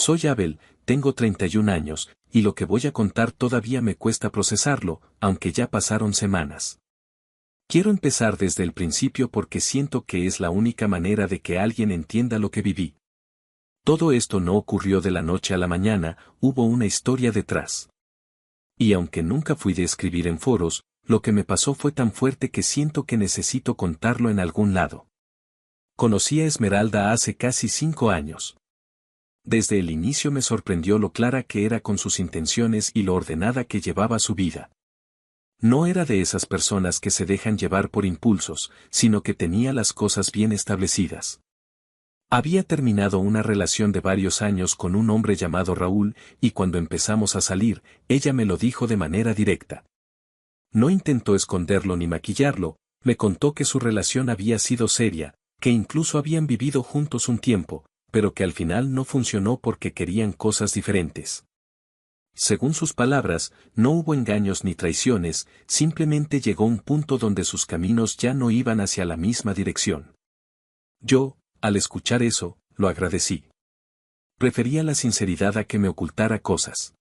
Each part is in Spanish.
Soy Abel, tengo 31 años, y lo que voy a contar todavía me cuesta procesarlo, aunque ya pasaron semanas. Quiero empezar desde el principio porque siento que es la única manera de que alguien entienda lo que viví. Todo esto no ocurrió de la noche a la mañana, hubo una historia detrás. Y aunque nunca fui de escribir en foros, lo que me pasó fue tan fuerte que siento que necesito contarlo en algún lado. Conocí a Esmeralda hace casi 5 años. Desde el inicio me sorprendió lo clara que era con sus intenciones y lo ordenada que llevaba su vida. No era de esas personas que se dejan llevar por impulsos, sino que tenía las cosas bien establecidas. Había terminado una relación de varios años con un hombre llamado Raúl, y cuando empezamos a salir, ella me lo dijo de manera directa. No intentó esconderlo ni maquillarlo, me contó que su relación había sido seria, que incluso habían vivido juntos un tiempo, pero que al final no funcionó porque querían cosas diferentes. Según sus palabras, no hubo engaños ni traiciones, simplemente llegó un punto donde sus caminos ya no iban hacia la misma dirección. Yo, al escuchar eso, lo agradecí. Prefería la sinceridad a que me ocultara cosas.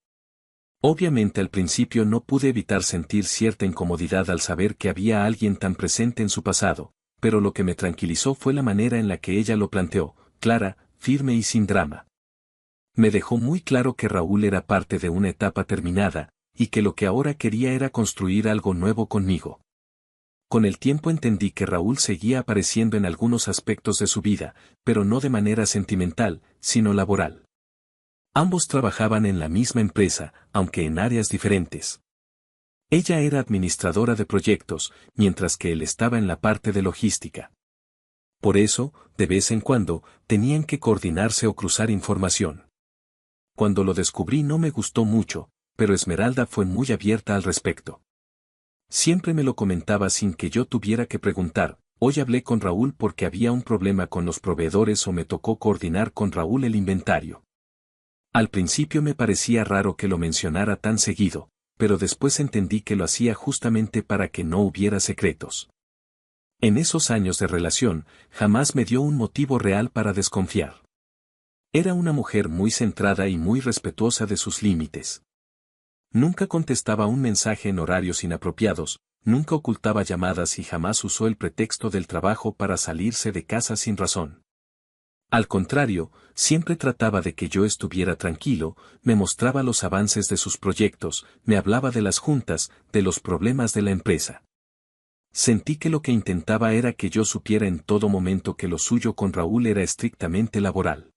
Obviamente al principio no pude evitar sentir cierta incomodidad al saber que había alguien tan presente en su pasado, pero lo que me tranquilizó fue la manera en la que ella lo planteó, clara, firme y sin drama. Me dejó muy claro que Raúl era parte de una etapa terminada, y que lo que ahora quería era construir algo nuevo conmigo. Con el tiempo entendí que Raúl seguía apareciendo en algunos aspectos de su vida, pero no de manera sentimental, sino laboral. Ambos trabajaban en la misma empresa, aunque en áreas diferentes. Ella era administradora de proyectos, mientras que él estaba en la parte de logística. Por eso, de vez en cuando, tenían que coordinarse o cruzar información. Cuando lo descubrí no me gustó mucho, pero Esmeralda fue muy abierta al respecto. Siempre me lo comentaba sin que yo tuviera que preguntar. Hoy hablé con Raúl porque había un problema con los proveedores o me tocó coordinar con Raúl el inventario. Al principio me parecía raro que lo mencionara tan seguido, pero después entendí que lo hacía justamente para que no hubiera secretos. En esos años de relación, jamás me dio un motivo real para desconfiar. Era una mujer muy centrada y muy respetuosa de sus límites. Nunca contestaba un mensaje en horarios inapropiados, nunca ocultaba llamadas y jamás usó el pretexto del trabajo para salirse de casa sin razón. Al contrario, siempre trataba de que yo estuviera tranquilo, me mostraba los avances de sus proyectos, me hablaba de las juntas, de los problemas de la empresa. Sentí que lo que intentaba era que yo supiera en todo momento que lo suyo con Raúl era estrictamente laboral.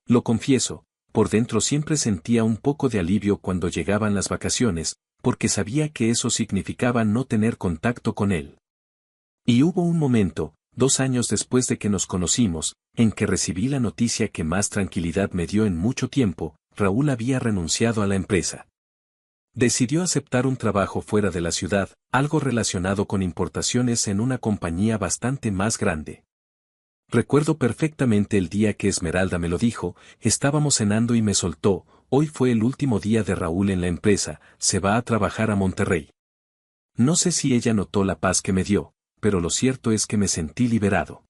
Lo confieso, por dentro siempre sentía un poco de alivio cuando llegaban las vacaciones, porque sabía que eso significaba no tener contacto con él. Y hubo un momento, 2 años después de que nos conocimos, en que recibí la noticia que más tranquilidad me dio en mucho tiempo: Raúl había renunciado a la empresa. Decidió aceptar un trabajo fuera de la ciudad, algo relacionado con importaciones en una compañía bastante más grande. Recuerdo perfectamente el día que Esmeralda me lo dijo, estábamos cenando y me soltó: hoy fue el último día de Raúl en la empresa, se va a trabajar a Monterrey. No sé si ella notó la paz que me dio, pero lo cierto es que me sentí liberado.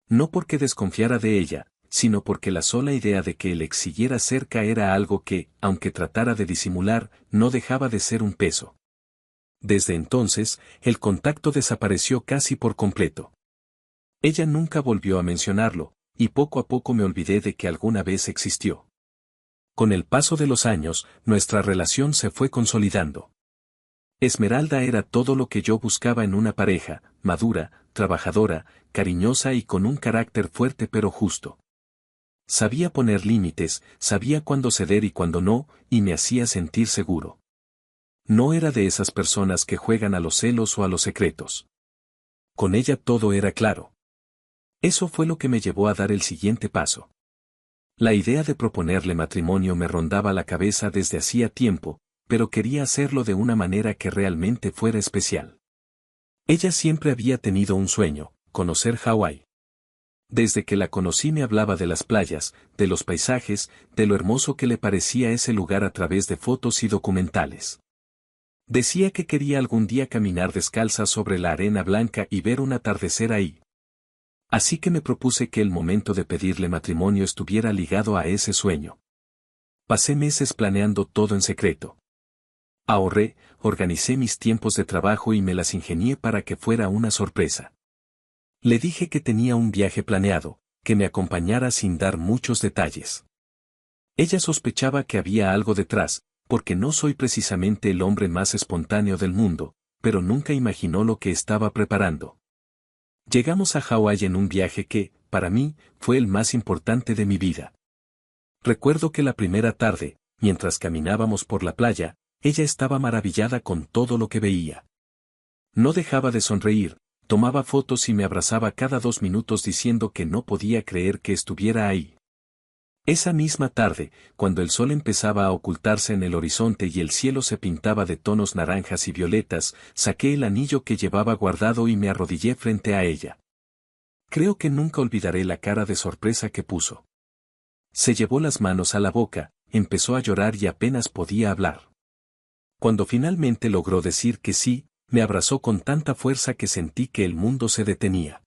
No porque desconfiara de ella, sino porque la sola idea de que él siguiera cerca era algo que, aunque tratara de disimular, no dejaba de ser un peso. Desde entonces, el contacto desapareció casi por completo. Ella nunca volvió a mencionarlo, y poco a poco me olvidé de que alguna vez existió. Con el paso de los años, nuestra relación se fue consolidando. Esmeralda era todo lo que yo buscaba en una pareja: madura, trabajadora, cariñosa y con un carácter fuerte pero justo. Sabía poner límites, sabía cuándo ceder y cuándo no, y me hacía sentir seguro. No era de esas personas que juegan a los celos o a los secretos. Con ella todo era claro. Eso fue lo que me llevó a dar el siguiente paso. La idea de proponerle matrimonio me rondaba la cabeza desde hacía tiempo, pero quería hacerlo de una manera que realmente fuera especial. Ella siempre había tenido un sueño: conocer Hawái. Desde que la conocí me hablaba de las playas, de los paisajes, de lo hermoso que le parecía ese lugar a través de fotos y documentales. Decía que quería algún día caminar descalza sobre la arena blanca y ver un atardecer ahí. Así que me propuse que el momento de pedirle matrimonio estuviera ligado a ese sueño. Pasé meses planeando todo en secreto. Ahorré, organicé mis tiempos de trabajo y me las ingenié para que fuera una sorpresa. Le dije que tenía un viaje planeado, que me acompañara sin dar muchos detalles. Ella sospechaba que había algo detrás, porque no soy precisamente el hombre más espontáneo del mundo, pero nunca imaginó lo que estaba preparando. Llegamos a Hawái en un viaje que, para mí, fue el más importante de mi vida. Recuerdo que la primera tarde, mientras caminábamos por la playa, ella estaba maravillada con todo lo que veía. No dejaba de sonreír, tomaba fotos y me abrazaba cada 2 minutos diciendo que no podía creer que estuviera ahí. Esa misma tarde, cuando el sol empezaba a ocultarse en el horizonte y el cielo se pintaba de tonos naranjas y violetas, saqué el anillo que llevaba guardado y me arrodillé frente a ella. Creo que nunca olvidaré la cara de sorpresa que puso. Se llevó las manos a la boca, empezó a llorar y apenas podía hablar. Cuando finalmente logró decir que sí, me abrazó con tanta fuerza que sentí que el mundo se detenía.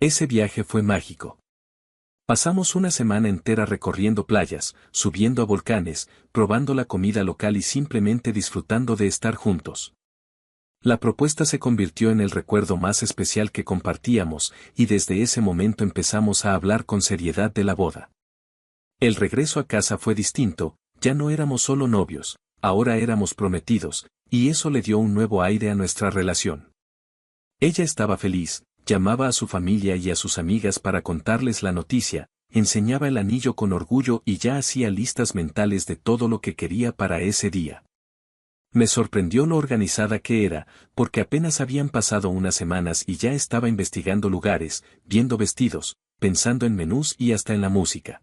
Ese viaje fue mágico. Pasamos una semana entera recorriendo playas, subiendo a volcanes, probando la comida local y simplemente disfrutando de estar juntos. La propuesta se convirtió en el recuerdo más especial que compartíamos, y desde ese momento empezamos a hablar con seriedad de la boda. El regreso a casa fue distinto, ya no éramos solo novios, ahora éramos prometidos, y eso le dio un nuevo aire a nuestra relación. Ella estaba feliz. Llamaba a su familia y a sus amigas para contarles la noticia, enseñaba el anillo con orgullo y ya hacía listas mentales de todo lo que quería para ese día. Me sorprendió lo organizada que era, porque apenas habían pasado unas semanas y ya estaba investigando lugares, viendo vestidos, pensando en menús y hasta en la música.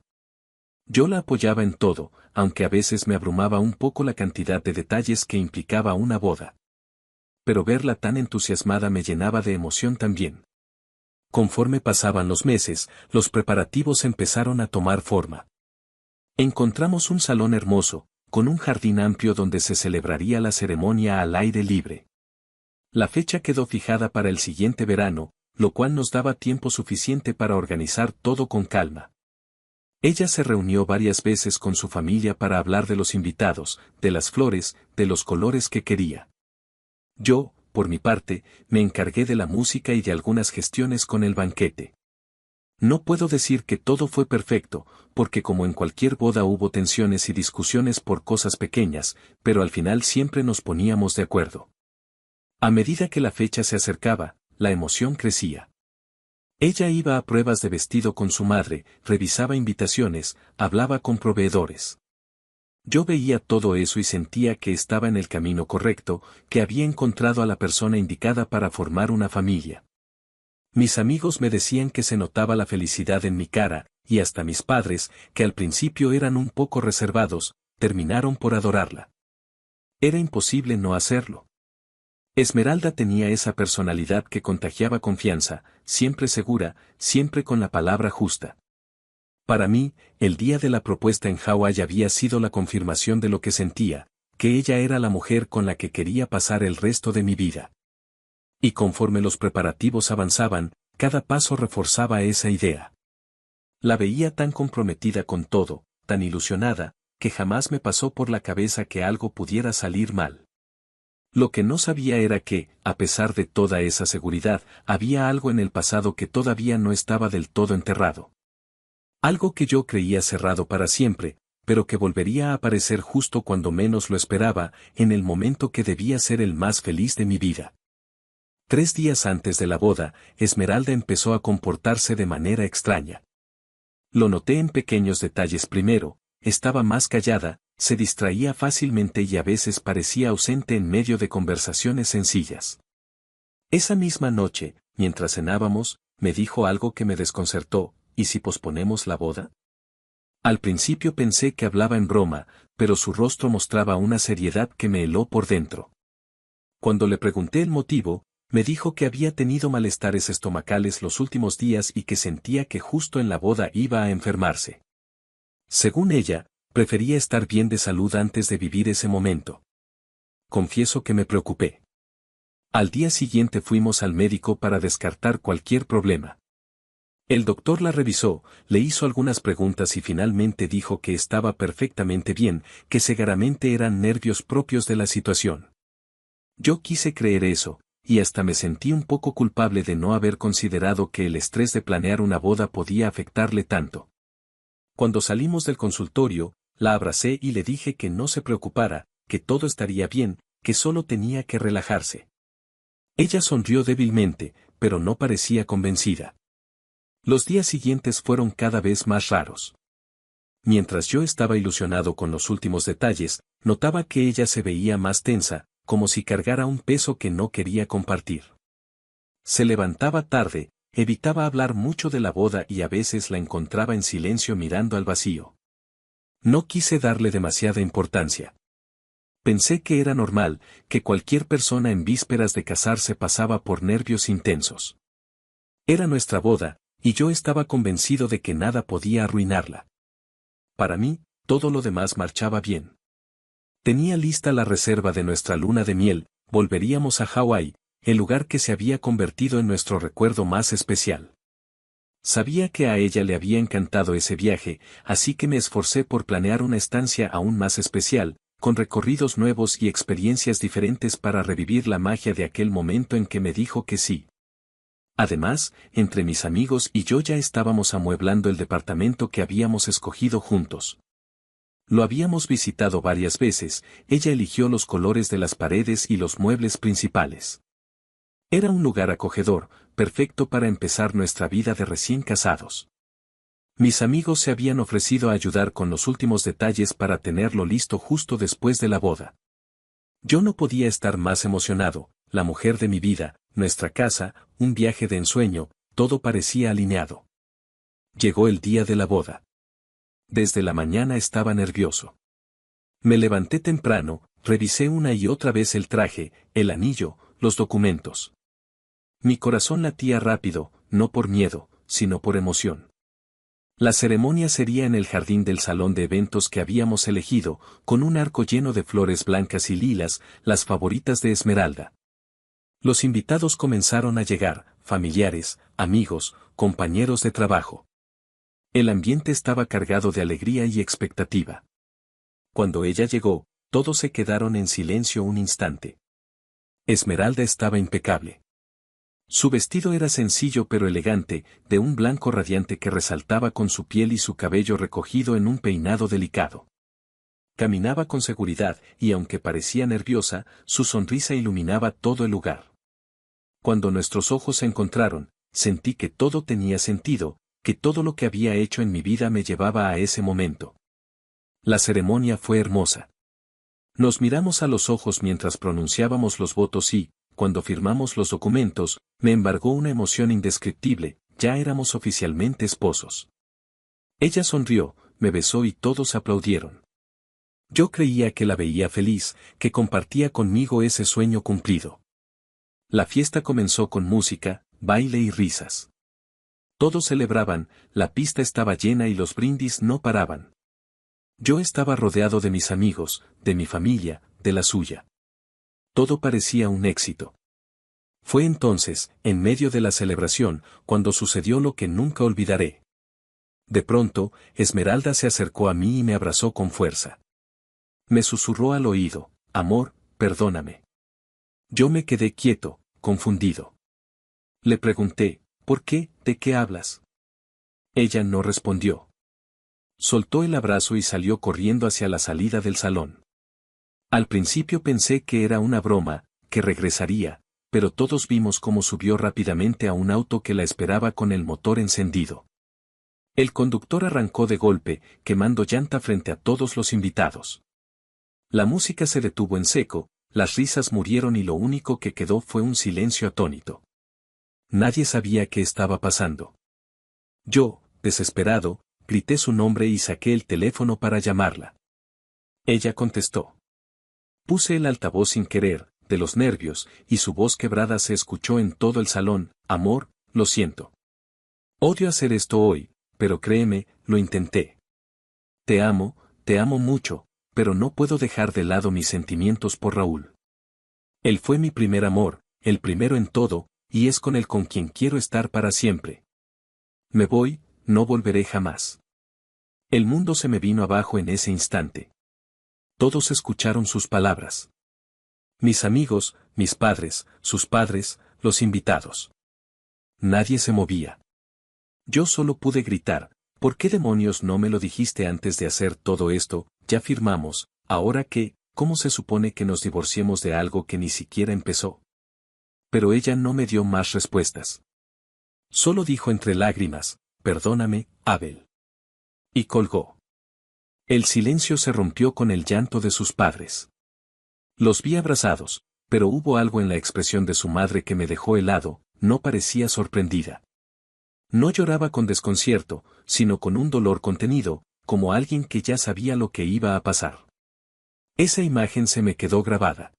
Yo la apoyaba en todo, aunque a veces me abrumaba un poco la cantidad de detalles que implicaba una boda. Pero verla tan entusiasmada me llenaba de emoción también. Conforme pasaban los meses, los preparativos empezaron a tomar forma. Encontramos un salón hermoso, con un jardín amplio donde se celebraría la ceremonia al aire libre. La fecha quedó fijada para el siguiente verano, lo cual nos daba tiempo suficiente para organizar todo con calma. Ella se reunió varias veces con su familia para hablar de los invitados, de las flores, de los colores que quería. Yo, por mi parte, me encargué de la música y de algunas gestiones con el banquete. No puedo decir que todo fue perfecto, porque como en cualquier boda hubo tensiones y discusiones por cosas pequeñas, pero al final siempre nos poníamos de acuerdo. A medida que la fecha se acercaba, la emoción crecía. Ella iba a pruebas de vestido con su madre, revisaba invitaciones, hablaba con proveedores. Yo veía todo eso y sentía que estaba en el camino correcto, que había encontrado a la persona indicada para formar una familia. Mis amigos me decían que se notaba la felicidad en mi cara, y hasta mis padres, que al principio eran un poco reservados, terminaron por adorarla. Era imposible no hacerlo. Esmeralda tenía esa personalidad que contagiaba confianza, siempre segura, siempre con la palabra justa. Para mí, el día de la propuesta en Hawái había sido la confirmación de lo que sentía, que ella era la mujer con la que quería pasar el resto de mi vida. Y conforme los preparativos avanzaban, cada paso reforzaba esa idea. La veía tan comprometida con todo, tan ilusionada, que jamás me pasó por la cabeza que algo pudiera salir mal. Lo que no sabía era que, a pesar de toda esa seguridad, había algo en el pasado que todavía no estaba del todo enterrado. Algo que yo creía cerrado para siempre, pero que volvería a aparecer justo cuando menos lo esperaba, en el momento que debía ser el más feliz de mi vida. 3 días antes de la boda, Esmeralda empezó a comportarse de manera extraña. Lo noté en pequeños detalles primero, estaba más callada, se distraía fácilmente y a veces parecía ausente en medio de conversaciones sencillas. Esa misma noche, mientras cenábamos, me dijo algo que me desconcertó: ¿y si posponemos la boda? Al principio pensé que hablaba en broma, pero su rostro mostraba una seriedad que me heló por dentro. Cuando le pregunté el motivo, me dijo que había tenido malestares estomacales los últimos días y que sentía que justo en la boda iba a enfermarse. Según ella, prefería estar bien de salud antes de vivir ese momento. Confieso que me preocupé. Al día siguiente fuimos al médico para descartar cualquier problema. El doctor la revisó, le hizo algunas preguntas y finalmente dijo que estaba perfectamente bien, que seguramente eran nervios propios de la situación. Yo quise creer eso, y hasta me sentí un poco culpable de no haber considerado que el estrés de planear una boda podía afectarle tanto. Cuando salimos del consultorio, la abracé y le dije que no se preocupara, que todo estaría bien, que solo tenía que relajarse. Ella sonrió débilmente, pero no parecía convencida. Los días siguientes fueron cada vez más raros. Mientras yo estaba ilusionado con los últimos detalles, notaba que ella se veía más tensa, como si cargara un peso que no quería compartir. Se levantaba tarde, evitaba hablar mucho de la boda y a veces la encontraba en silencio mirando al vacío. No quise darle demasiada importancia. Pensé que era normal, que cualquier persona en vísperas de casarse pasaba por nervios intensos. Era nuestra boda, y yo estaba convencido de que nada podía arruinarla. Para mí, todo lo demás marchaba bien. Tenía lista la reserva de nuestra luna de miel, volveríamos a Hawái, el lugar que se había convertido en nuestro recuerdo más especial. Sabía que a ella le había encantado ese viaje, así que me esforcé por planear una estancia aún más especial, con recorridos nuevos y experiencias diferentes para revivir la magia de aquel momento en que me dijo que sí. Además, entre mis amigos y yo ya estábamos amueblando el departamento que habíamos escogido juntos. Lo habíamos visitado varias veces, ella eligió los colores de las paredes y los muebles principales. Era un lugar acogedor, perfecto para empezar nuestra vida de recién casados. Mis amigos se habían ofrecido a ayudar con los últimos detalles para tenerlo listo justo después de la boda. Yo no podía estar más emocionado, la mujer de mi vida, nuestra casa, un viaje de ensueño, todo parecía alineado. Llegó el día de la boda. Desde la mañana estaba nervioso. Me levanté temprano, revisé una y otra vez el traje, el anillo, los documentos. Mi corazón latía rápido, no por miedo, sino por emoción. La ceremonia sería en el jardín del salón de eventos que habíamos elegido, con un arco lleno de flores blancas y lilas, las favoritas de Esmeralda. Los invitados comenzaron a llegar, familiares, amigos, compañeros de trabajo. El ambiente estaba cargado de alegría y expectativa. Cuando ella llegó, todos se quedaron en silencio un instante. Esmeralda estaba impecable. Su vestido era sencillo pero elegante, de un blanco radiante que resaltaba con su piel y su cabello recogido en un peinado delicado. Caminaba con seguridad y aunque parecía nerviosa, su sonrisa iluminaba todo el lugar. Cuando nuestros ojos se encontraron, sentí que todo tenía sentido, que todo lo que había hecho en mi vida me llevaba a ese momento. La ceremonia fue hermosa. Nos miramos a los ojos mientras pronunciábamos los votos y, cuando firmamos los documentos, me embargó una emoción indescriptible, ya éramos oficialmente esposos. Ella sonrió, me besó y todos aplaudieron. Yo creía que la veía feliz, que compartía conmigo ese sueño cumplido. La fiesta comenzó con música, baile y risas. Todos celebraban, la pista estaba llena y los brindis no paraban. Yo estaba rodeado de mis amigos, de mi familia, de la suya. Todo parecía un éxito. Fue entonces, en medio de la celebración, cuando sucedió lo que nunca olvidaré. De pronto, Esmeralda se acercó a mí y me abrazó con fuerza. Me susurró al oído, amor, perdóname. Yo me quedé quieto, confundido. Le pregunté, ¿por qué? ¿De qué hablas? Ella no respondió. Soltó el abrazo y salió corriendo hacia la salida del salón. Al principio pensé que era una broma, que regresaría, pero todos vimos cómo subió rápidamente a un auto que la esperaba con el motor encendido. El conductor arrancó de golpe, quemando llanta frente a todos los invitados. La música se detuvo en seco, las risas murieron y lo único que quedó fue un silencio atónito. Nadie sabía qué estaba pasando. Yo, desesperado, grité su nombre y saqué el teléfono para llamarla. Ella contestó. Puse el altavoz sin querer, de los nervios, y su voz quebrada se escuchó en todo el salón, amor, lo siento. Odio hacer esto hoy, pero créeme, lo intenté. Te amo mucho, pero no puedo dejar de lado mis sentimientos por Raúl. Él fue mi primer amor, el primero en todo, y es con él con quien quiero estar para siempre. Me voy, no volveré jamás. El mundo se me vino abajo en ese instante. Todos escucharon sus palabras. Mis amigos, mis padres, sus padres, los invitados. Nadie se movía. Yo solo pude gritar, ¿por qué demonios no me lo dijiste antes de hacer todo esto? Ya firmamos, ahora qué, ¿cómo se supone que nos divorciemos de algo que ni siquiera empezó? Pero ella no me dio más respuestas. Solo dijo entre lágrimas, perdóname, Abel. Y colgó. El silencio se rompió con el llanto de sus padres. Los vi abrazados, pero hubo algo en la expresión de su madre que me dejó helado, no parecía sorprendida. No lloraba con desconcierto, sino con un dolor contenido, como alguien que ya sabía lo que iba a pasar. Esa imagen se me quedó grabada.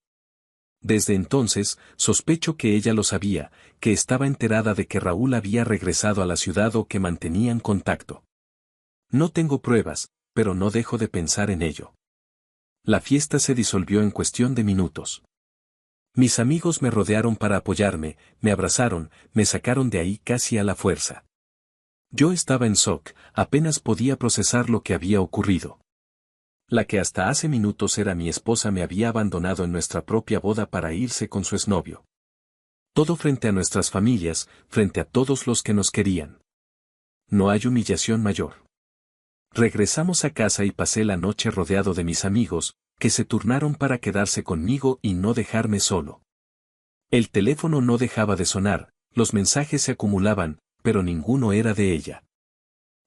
Desde entonces, sospecho que ella lo sabía, que estaba enterada de que Raúl había regresado a la ciudad o que mantenían contacto. No tengo pruebas, pero no dejo de pensar en ello. La fiesta se disolvió en cuestión de minutos. Mis amigos me rodearon para apoyarme, me abrazaron, me sacaron de ahí casi a la fuerza. Yo estaba en shock, apenas podía procesar lo que había ocurrido. La que hasta hace minutos era mi esposa me había abandonado en nuestra propia boda para irse con su exnovio. Todo frente a nuestras familias, frente a todos los que nos querían. No hay humillación mayor. Regresamos a casa y pasé la noche rodeado de mis amigos, que se turnaron para quedarse conmigo y no dejarme solo. El teléfono no dejaba de sonar, los mensajes se acumulaban, pero ninguno era de ella.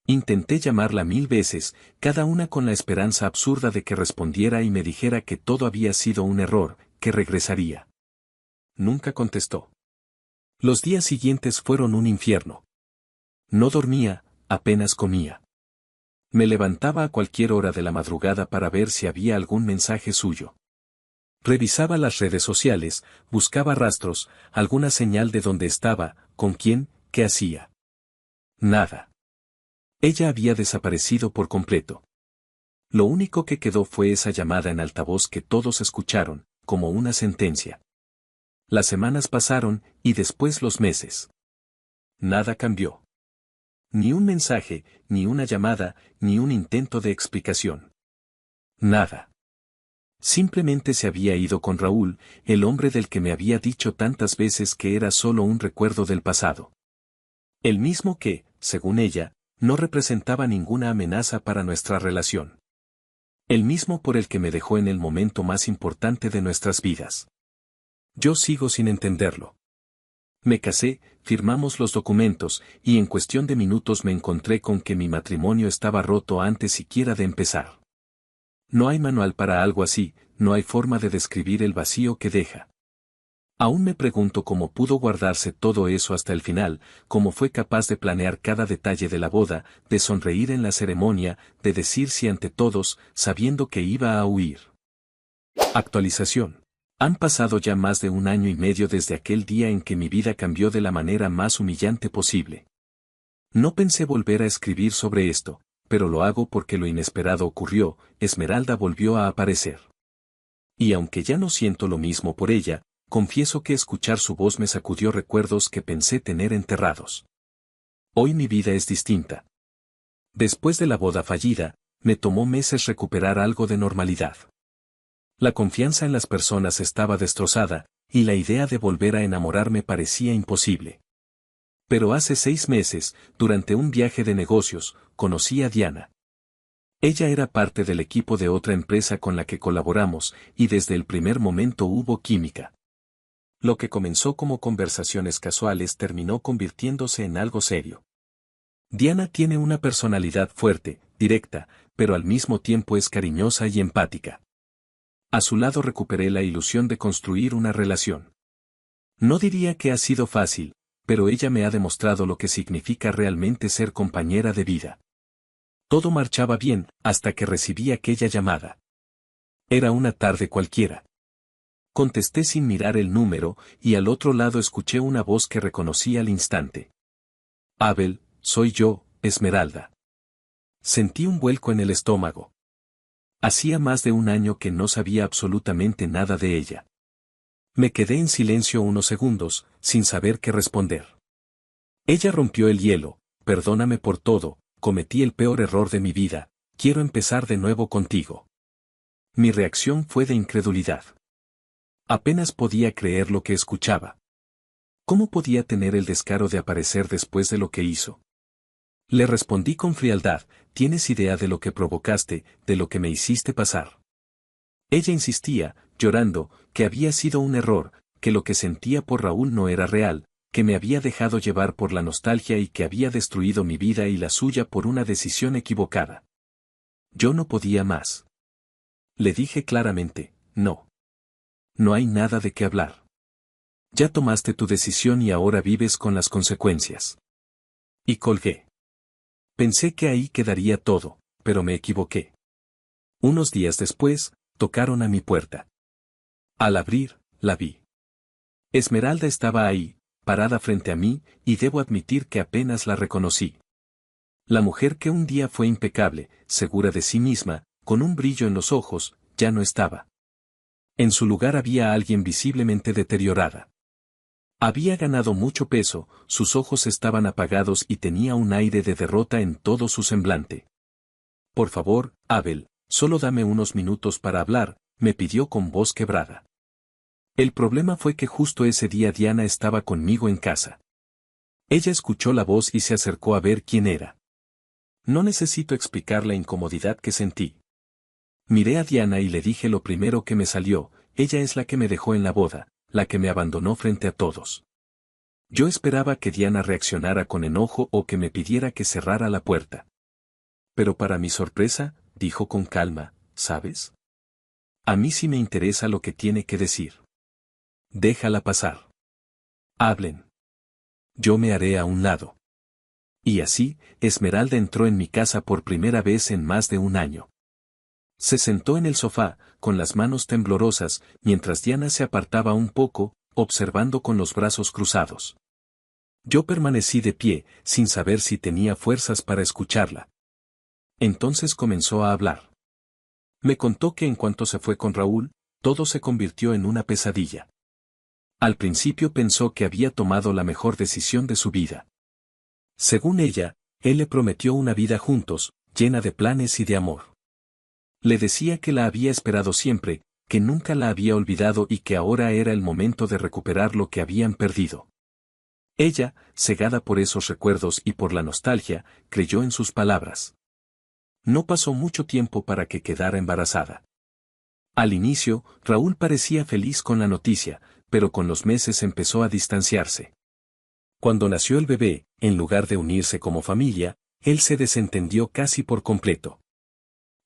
Intenté llamarla 1000 veces, cada una con la esperanza absurda de que respondiera y me dijera que todo había sido un error, que regresaría. Nunca contestó. Los días siguientes fueron un infierno. No dormía, apenas comía. Me levantaba a cualquier hora de la madrugada para ver si había algún mensaje suyo. Revisaba las redes sociales, buscaba rastros, alguna señal de dónde estaba, con quién, qué hacía. Nada. Ella había desaparecido por completo. Lo único que quedó fue esa llamada en altavoz que todos escucharon, como una sentencia. Las semanas pasaron, y después los meses. Nada cambió. Ni un mensaje, ni una llamada, ni un intento de explicación. Nada. Simplemente se había ido con Raúl, el hombre del que me había dicho tantas veces que era solo un recuerdo del pasado. El mismo que, según ella, no representaba ninguna amenaza para nuestra relación. El mismo por el que me dejó en el momento más importante de nuestras vidas. Yo sigo sin entenderlo. Me casé, firmamos los documentos, y en cuestión de minutos me encontré con que mi matrimonio estaba roto antes siquiera de empezar. No hay manual para algo así, no hay forma de describir el vacío que deja. Aún me pregunto cómo pudo guardarse todo eso hasta el final, cómo fue capaz de planear cada detalle de la boda, de sonreír en la ceremonia, de decir sí ante todos, sabiendo que iba a huir. Actualización. Han pasado ya más de 1 año y medio desde aquel día en que mi vida cambió de la manera más humillante posible. No pensé volver a escribir sobre esto, pero lo hago porque lo inesperado ocurrió, Esmeralda volvió a aparecer. Y aunque ya no siento lo mismo por ella, confieso que escuchar su voz me sacudió recuerdos que pensé tener enterrados. Hoy mi vida es distinta. Después de la boda fallida, me tomó meses recuperar algo de normalidad. La confianza en las personas estaba destrozada, y la idea de volver a enamorarme parecía imposible. Pero hace 6 meses, durante un viaje de negocios, conocí a Diana. Ella era parte del equipo de otra empresa con la que colaboramos, y desde el primer momento hubo química. Lo que comenzó como conversaciones casuales terminó convirtiéndose en algo serio. Diana tiene una personalidad fuerte, directa, pero al mismo tiempo es cariñosa y empática. A su lado recuperé la ilusión de construir una relación. No diría que ha sido fácil, pero ella me ha demostrado lo que significa realmente ser compañera de vida. Todo marchaba bien, hasta que recibí aquella llamada. Era una tarde cualquiera. Contesté sin mirar el número, y al otro lado escuché una voz que reconocí al instante. Abel, soy yo, Esmeralda. Sentí un vuelco en el estómago. Hacía más de 1 año que no sabía absolutamente nada de ella. Me quedé en silencio unos segundos, sin saber qué responder. Ella rompió el hielo, perdóname por todo, cometí el peor error de mi vida, quiero empezar de nuevo contigo. Mi reacción fue de incredulidad. Apenas podía creer lo que escuchaba. ¿Cómo podía tener el descaro de aparecer después de lo que hizo? Le respondí con frialdad, ¿tienes idea de lo que provocaste, de lo que me hiciste pasar? Ella insistía, llorando, que había sido un error, que lo que sentía por Raúl no era real, que me había dejado llevar por la nostalgia y que había destruido mi vida y la suya por una decisión equivocada. Yo no podía más. Le dije claramente, no. No hay nada de qué hablar. Ya tomaste tu decisión y ahora vives con las consecuencias. Y colgué. Pensé que ahí quedaría todo, pero me equivoqué. Unos días después, tocaron a mi puerta. Al abrir, la vi. Esmeralda estaba ahí, parada frente a mí, y debo admitir que apenas la reconocí. La mujer que un día fue impecable, segura de sí misma, con un brillo en los ojos, ya no estaba. En su lugar había alguien visiblemente deteriorada. Había ganado mucho peso, sus ojos estaban apagados y tenía un aire de derrota en todo su semblante. Por favor, Abel, solo dame unos minutos para hablar, me pidió con voz quebrada. El problema fue que justo ese día Diana estaba conmigo en casa. Ella escuchó la voz y se acercó a ver quién era. No necesito explicar la incomodidad que sentí. Miré a Diana y le dije lo primero que me salió, ella es la que me dejó en la boda, la que me abandonó frente a todos. Yo esperaba que Diana reaccionara con enojo o que me pidiera que cerrara la puerta. Pero para mi sorpresa, dijo con calma, ¿sabes? A mí sí me interesa lo que tiene que decir. Déjala pasar. Hablen. Yo me haré a un lado. Y así, Esmeralda entró en mi casa por primera vez en más de un año. Se sentó en el sofá, con las manos temblorosas, mientras Diana se apartaba un poco, observando con los brazos cruzados. Yo permanecí de pie, sin saber si tenía fuerzas para escucharla. Entonces comenzó a hablar. Me contó que en cuanto se fue con Raúl, todo se convirtió en una pesadilla. Al principio pensó que había tomado la mejor decisión de su vida. Según ella, él le prometió una vida juntos, llena de planes y de amor. Le decía que la había esperado siempre, que nunca la había olvidado y que ahora era el momento de recuperar lo que habían perdido. Ella, cegada por esos recuerdos y por la nostalgia, creyó en sus palabras. No pasó mucho tiempo para que quedara embarazada. Al inicio, Raúl parecía feliz con la noticia, pero con los meses empezó a distanciarse. Cuando nació el bebé, en lugar de unirse como familia, él se desentendió casi por completo.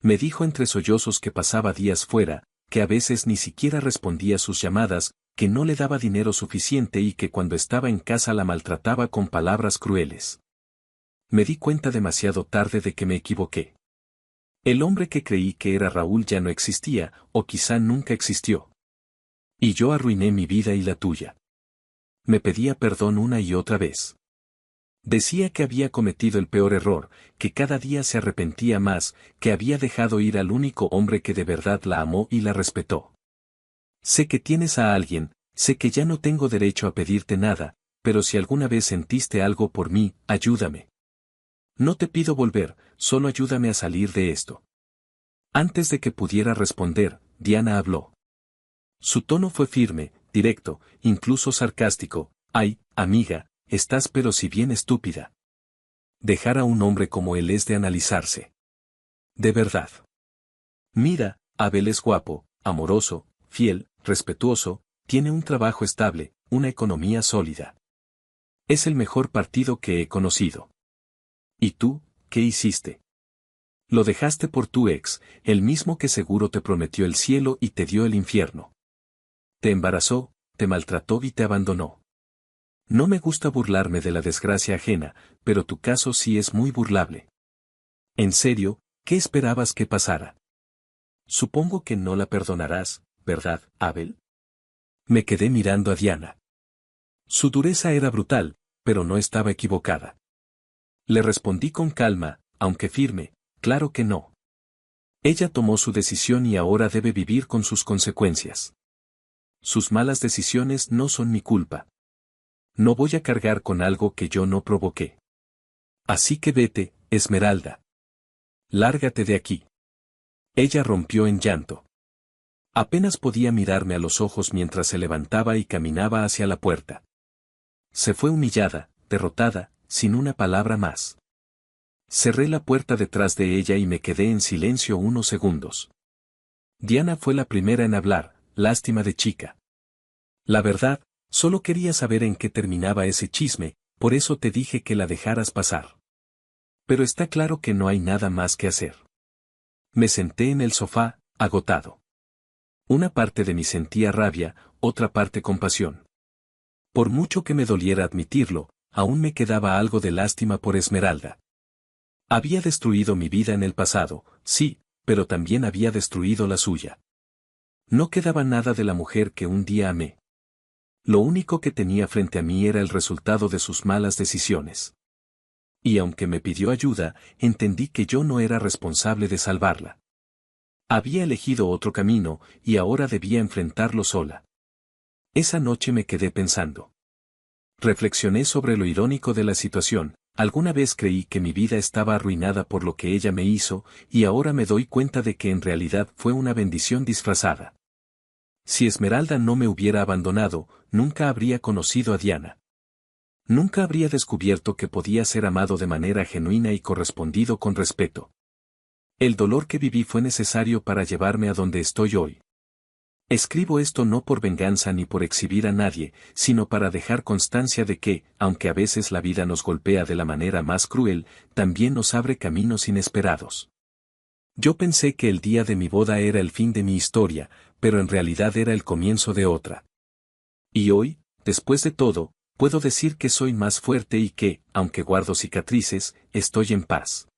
Me dijo entre sollozos que pasaba días fuera, que a veces ni siquiera respondía sus llamadas, que no le daba dinero suficiente y que cuando estaba en casa la maltrataba con palabras crueles. Me di cuenta demasiado tarde de que me equivoqué. El hombre que creí que era Raúl ya no existía, o quizá nunca existió. Y yo arruiné mi vida y la tuya. Me pedía perdón una y otra vez. Decía que había cometido el peor error, que cada día se arrepentía más, que había dejado ir al único hombre que de verdad la amó y la respetó. Sé que tienes a alguien, sé que ya no tengo derecho a pedirte nada, pero si alguna vez sentiste algo por mí, ayúdame. No te pido volver, solo ayúdame a salir de esto. Antes de que pudiera responder, Diana habló. Su tono fue firme, directo, incluso sarcástico. Ay, amiga, estás pero si bien estúpida. Dejar a un hombre como él es de analizarse. De verdad. Mira, Abel es guapo, amoroso, fiel, respetuoso, tiene un trabajo estable, una economía sólida. Es el mejor partido que he conocido. ¿Y tú, qué hiciste? Lo dejaste por tu ex, el mismo que seguro te prometió el cielo y te dio el infierno. Te embarazó, te maltrató y te abandonó. No me gusta burlarme de la desgracia ajena, pero tu caso sí es muy burlable. En serio, ¿qué esperabas que pasara? Supongo que no la perdonarás, ¿verdad, Abel? Me quedé mirando a Diana. Su dureza era brutal, pero no estaba equivocada. Le respondí con calma, aunque firme, claro que no. Ella tomó su decisión y ahora debe vivir con sus consecuencias. Sus malas decisiones no son mi culpa. No voy a cargar con algo que yo no provoqué. Así que vete, Esmeralda. Lárgate de aquí. Ella rompió en llanto. Apenas podía mirarme a los ojos mientras se levantaba y caminaba hacia la puerta. Se fue humillada, derrotada, sin una palabra más. Cerré la puerta detrás de ella y me quedé en silencio unos segundos. Diana fue la primera en hablar, lástima de chica. La verdad, solo quería saber en qué terminaba ese chisme, por eso te dije que la dejaras pasar. Pero está claro que no hay nada más que hacer. Me senté en el sofá, agotado. Una parte de mí sentía rabia, otra parte compasión. Por mucho que me doliera admitirlo, aún me quedaba algo de lástima por Esmeralda. Había destruido mi vida en el pasado, sí, pero también había destruido la suya. No quedaba nada de la mujer que un día amé. Lo único que tenía frente a mí era el resultado de sus malas decisiones. Y aunque me pidió ayuda, entendí que yo no era responsable de salvarla. Había elegido otro camino, y ahora debía enfrentarlo sola. Esa noche me quedé pensando. Reflexioné sobre lo irónico de la situación. Alguna vez creí que mi vida estaba arruinada por lo que ella me hizo, y ahora me doy cuenta de que en realidad fue una bendición disfrazada. Si Esmeralda no me hubiera abandonado, nunca habría conocido a Diana. Nunca habría descubierto que podía ser amado de manera genuina y correspondido con respeto. El dolor que viví fue necesario para llevarme a donde estoy hoy. Escribo esto no por venganza ni por exhibir a nadie, sino para dejar constancia de que, aunque a veces la vida nos golpea de la manera más cruel, también nos abre caminos inesperados. Yo pensé que el día de mi boda era el fin de mi historia, pero en realidad era el comienzo de otra. Y hoy, después de todo, puedo decir que soy más fuerte y que, aunque guardo cicatrices, estoy en paz.